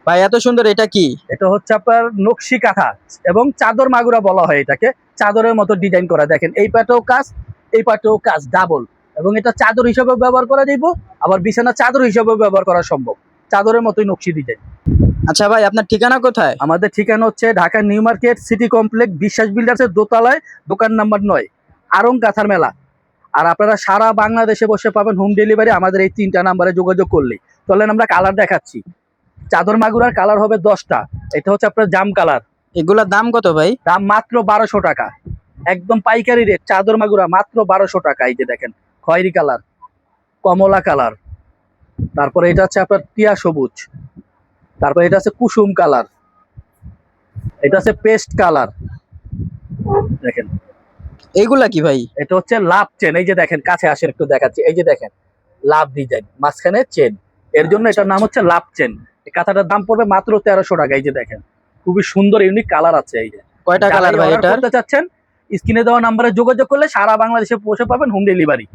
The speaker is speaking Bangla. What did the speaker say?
ভাই এত সুন্দর, এটা কি? এটা হচ্ছে আপনার নকশি কাঁথা এবং চাদর মাগুরা বলা হয় এটাকে। চাদরের মতো ডিজাইন করা, দেখেন এই পাটেও কাজ, এই পাটেও কাজ ডাবল। এবং এটা চাদর হিসেবে ব্যবহার করা যাইব, আবার বিছানা চাদর হিসেবে ব্যবহার করা সম্ভব। চাদরের মতোই নকশি ডিজাইন। আচ্ছা ভাই, আপনার ঠিকানা কোথায়? আমাদের ঠিকানা হচ্ছে Dhaka new market city complex বিশ্বাস বিল্ডার্সের দোতলায়, দোকান নাম্বার 9, আরং কাঁথার মেলা। আর আপনারা সারা বাংলাদেশে বসে পাবেন হোম ডেলিভারি আমাদের এই 3টা নাম্বারে যোগাযোগ করলেই। চলেন আমরা কালার দেখাচ্ছি। চাদর মাগুরার কালার হবে 10টা। এটা হচ্ছে আপনার জাম কালার। এগুলার দাম কত ভাই? দাম মাত্র 1200 টাকা, একদম পাইকারি রেট। চাদর মাগুরা মাত্র 1200 টাকা। এই যে দেখেন খয়েরি কালার, কমলা কালার, তারপরে এটা হচ্ছে আপনার টিয়া সবুজ, তারপরে এটা হচ্ছে কুসুম কালার, এটা হচ্ছে পেস্ট কালার। দেখেন এইগুলা কি ভাই? এটা হচ্ছে লাভ চেন। এই যে দেখেন, কাছে আসেন একটু দেখাচ্ছি। এই যে দেখেন লাভ ডিজাইন, মাঝখানে চেন, এর জন্য এটার নাম হচ্ছে লাভ চেন। এই কাঁথাটার দাম পড়বে মাত্র 1300 টাকা। এই যে দেখেন খুবই সুন্দর ইউনিক কালার আছে। এই যে কয়টা কালার ভাই অর্ডার এটার? করতে চাচ্ছেন, স্ক্রিনে দেওয়া নাম্বারে যোগাযোগ করলে সারা বাংলাদেশে পৌঁছে পাবেন হোম ডেলিভারি।